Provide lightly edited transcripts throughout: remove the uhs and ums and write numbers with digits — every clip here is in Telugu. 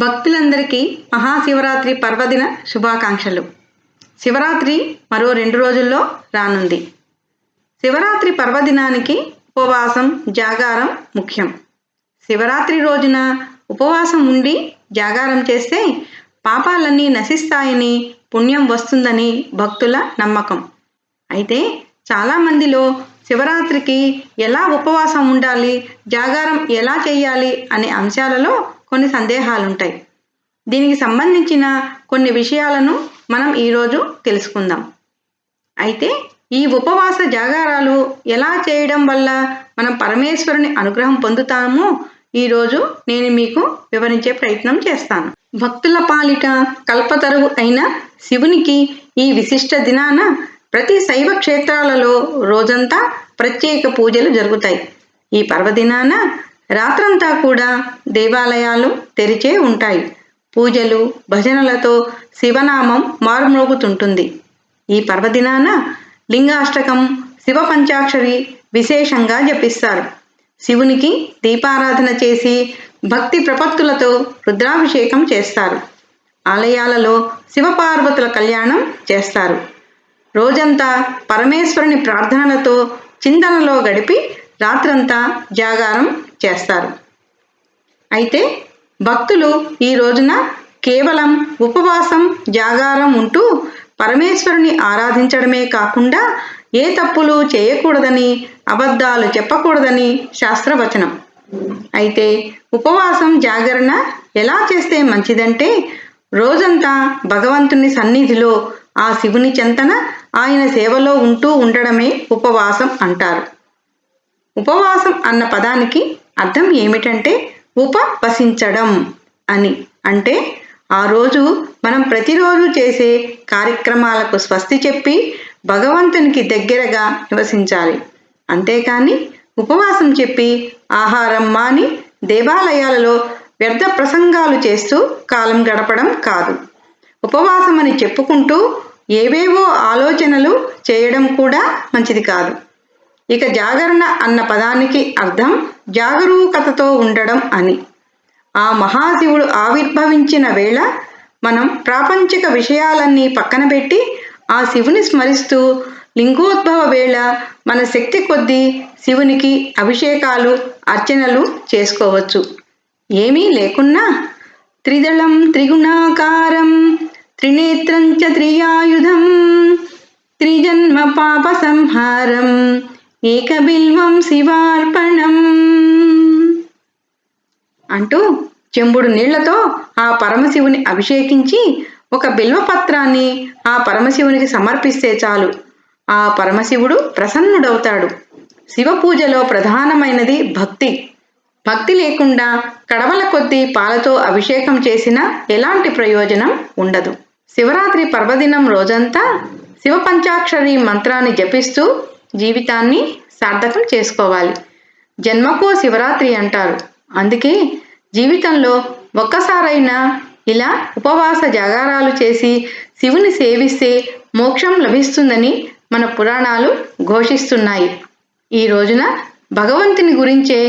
భక్తులందరికీ మహాశివరాత్రి పర్వదిన శుభాకాంక్షలు. శివరాత్రి మరో 2 రోజుల్లో రానుంది. శివరాత్రి పర్వదినానికి ఉపవాసం, జాగారం ముఖ్యం. శివరాత్రి రోజున ఉపవాసం ఉండి జాగారం చేస్తే పాపాలన్నీ నశిస్తాయని, పుణ్యం వస్తుందని భక్తుల నమ్మకం. అయితే చాలామందిలో శివరాత్రికి ఎలా ఉపవాసం ఉండాలి, జాగారం ఎలా చేయాలి అనే అంశాలలో కొన్ని సందేహాలుంటాయి. దీనికి సంబంధించిన కొన్ని విషయాలను మనం ఈరోజు తెలుసుకుందాం. అయితే ఈ ఉపవాస జాగారాలు ఎలా చేయడం వల్ల మనం పరమేశ్వరుని అనుగ్రహం పొందుతామో ఈరోజు నేను మీకు వివరించే ప్రయత్నం చేస్తాను. భక్తుల పాలిట కల్పతరువు అయిన శివునికి ఈ విశిష్ట దినాన ప్రతి శైవ క్షేత్రాలలో రోజంతా ప్రత్యేక పూజలు జరుగుతాయి. ఈ పర్వదినాన రాత్రంతా కూడా దేవాలయాలు తెరిచే ఉంటాయి. పూజలు, భజనలతో శివనామం మారుమ్రోగుతుంటుంది. ఈ పర్వదినాన లింగాష్టకం, శివ పంచాక్షరి విశేషంగా జపిస్తారు. శివునికి దీపారాధన చేసి భక్తి ప్రపత్తులతో రుద్రాభిషేకం చేస్తారు. ఆలయాలలో శివపార్వతుల కళ్యాణం చేస్తారు. రోజంతా పరమేశ్వరుని ప్రార్థనలతో చింతనలో గడిపి రాత్రంతా జాగారం చేస్తారు. అయితే భక్తులు ఈ రోజున కేవలం ఉపవాసం, జాగారం ఉంటూ పరమేశ్వరుని ఆరాధించడమే కాకుండా ఏ తప్పులు చేయకూడదని, అబద్ధాలు చెప్పకూడదని శాస్త్రవచనం. అయితే ఉపవాసం, జాగరణ ఎలా చేస్తే మంచిదంటే రోజంతా భగవంతుని సన్నిధిలో ఆ శివుని చెంతన ఆయన సేవలో ఉంటూ ఉండడమే ఉపవాసం అంటారు. ఉపవాసం అన్న పదానికి అర్థం ఏమిటంటే ఉపవసించడం అని. అంటే ఆ రోజు మనం ప్రతిరోజు చేసే కార్యక్రమాలకు స్వస్తి చెప్పి భగవంతునికి దగ్గరగా నివసించాలి. అంతేకాని ఉపవాసం చెప్పి ఆహారం మాని దేవాలయాలలో వ్యర్థ ప్రసంగాలు చేస్తూ కాలం గడపడం కాదు. ఉపవాసం అని చెప్పుకుంటూ ఏవేవో ఆలోచనలు చేయడం కూడా మంచిది కాదు. ఇక జాగరణ అన్న పదానికి అర్థం జాగరూకతతో ఉండడం అని. ఆ మహాశివుడు ఆవిర్భవించిన వేళ మనం ప్రాపంచిక విషయాలన్నీ పక్కన పెట్టి ఆ శివుని స్మరిస్తూ లింగోద్భవ వేళ మన శక్తి కొద్దీ శివునికి అభిషేకాలు, అర్చనలు చేసుకోవచ్చు. ఏమీ లేకున్నా త్రిదళం త్రిగుణాకారం త్రినేత్రం చ త్రియాయుధం త్రిజన్మ పాప సంహారం ఏకబిల్వం శివార్పణం అంటూ చెంబుడు నీళ్లతో ఆ పరమశివుని అభిషేకించి ఒక బిల్వపత్రాన్ని ఆ పరమశివునికి సమర్పిస్తే చాలు, ఆ పరమశివుడు ప్రసన్నుడవుతాడు. శివ పూజలో ప్రధానమైనది భక్తి. భక్తి లేకుండా కడవల కొద్దీ పాలతో అభిషేకం చేసినా ఎలాంటి ప్రయోజనం ఉండదు. శివరాత్రి పర్వదినం రోజంతా శివ పంచాక్షరి మంత్రాన్ని జపిస్తూ జీవితాన్ని సార్థకం చేసుకోవాలి. జన్మకో శివరాత్రి అంటారు. అందుకే జీవితంలో ఒక్కసారైనా ఇలా ఉపవాస జాగారాలు చేసి శివుని సేవిస్తే మోక్షం లభిస్తుందని మన పురాణాలు ఘోషిస్తున్నాయి. ఈ రోజున భగవంతుని గురించే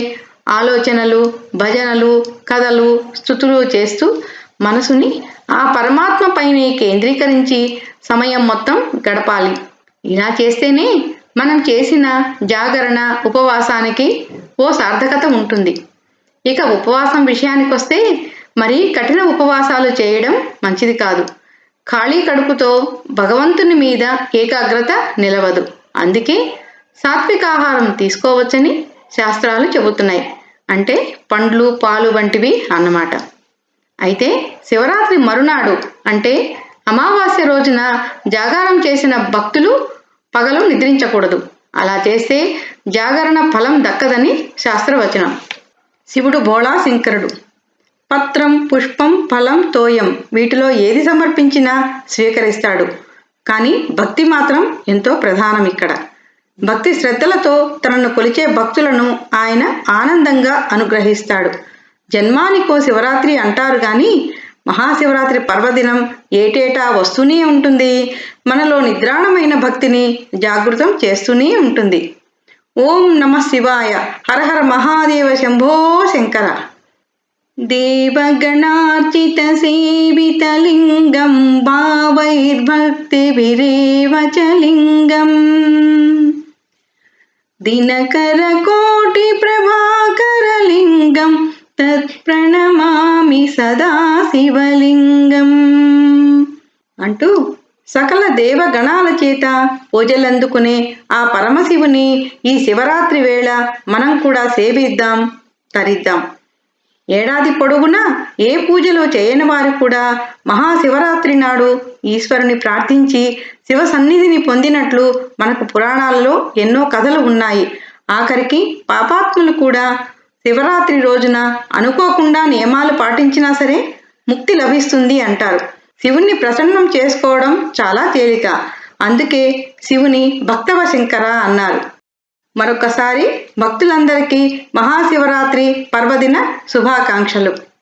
ఆలోచనలు, భజనలు, కథలు, స్తుతులు చేస్తూ మనసుని ఆ పరమాత్మ పైనే కేంద్రీకరించి సమయం మొత్తం గడపాలి. ఇలా చేస్తేనే మనం చేసిన జాగరణ, ఉపవాసానికి ఓ సార్థకత ఉంటుంది. ఇక ఉపవాసం విషయానికి వస్తే మరీ కఠిన ఉపవాసాలు చేయడం మంచిది కాదు. ఖాళీ కడుపుతో భగవంతుని మీద ఏకాగ్రత నిలవదు. అందుకే సాత్వికాహారం తీసుకోవచ్చని శాస్త్రాలు చెబుతున్నాయి. అంటే పండ్లు, పాలు వంటివి అన్నమాట. అయితే శివరాత్రి మరునాడు అంటే అమావాస్య రోజున జాగారం చేసిన భక్తులు పగలు నిద్రించకూడదు. అలా చేస్తే జాగరణ ఫలం దక్కదని శాస్త్రవచనం. శివుడు భోళా శంకరుడు. పత్రం, పుష్పం, ఫలం, తోయం వీటిలో ఏది సమర్పించినా స్వీకరిస్తాడు. కానీ భక్తి మాత్రం ఎంతో ప్రధానం ఇక్కడ. భక్తి శ్రద్ధలతో తనను కొలిచే భక్తులను ఆయన ఆనందంగా అనుగ్రహిస్తాడు. జన్మానికో శివరాత్రి అంటారు కానీ మహాశివరాత్రి పర్వదినం ఏటేటా వస్తూనే ఉంటుంది. మనలో నిద్రాణమైన భక్తిని జాగృతం చేస్తూనే ఉంటుంది. ఓం నమః శివాయ, హర హర మహాదేవ, శంభో శంకర. దేవగణార్చిత సేవితలింగం భావైర్భక్తిభిరేవ చ లింగం దినకర కోటి ప్రభాకరలింగం తత్ప్రణమామి సదా శివలింగం అంటూ సకల దేవగణాల చేత పూజలందుకునే ఆ పరమశివుని ఈ శివరాత్రి వేళ మనం కూడా సేవిద్దాం, తరిద్దాం. ఏడాది పొడవునా ఏ పూజలు చేయని వారు కూడా మహాశివరాత్రి నాడు ఈశ్వరుని ప్రార్థించి శివ సన్నిధిని పొందినట్లు మనకు పురాణాల్లో ఎన్నో కథలు ఉన్నాయి. ఆఖరికి పాపాత్ములు కూడా శివరాత్రి రోజున అనుకోకుండా నియమాలు పాటించినా సరే ముక్తి లభిస్తుంది అంటారు. శివుణ్ణి ప్రసన్నం చేసుకోవడం చాలా తేలిక. అందుకే శివుని భక్తవ శంకర అన్నారు. మరొకసారి భక్తులందరికీ మహాశివరాత్రి పర్వదిన శుభాకాంక్షలు.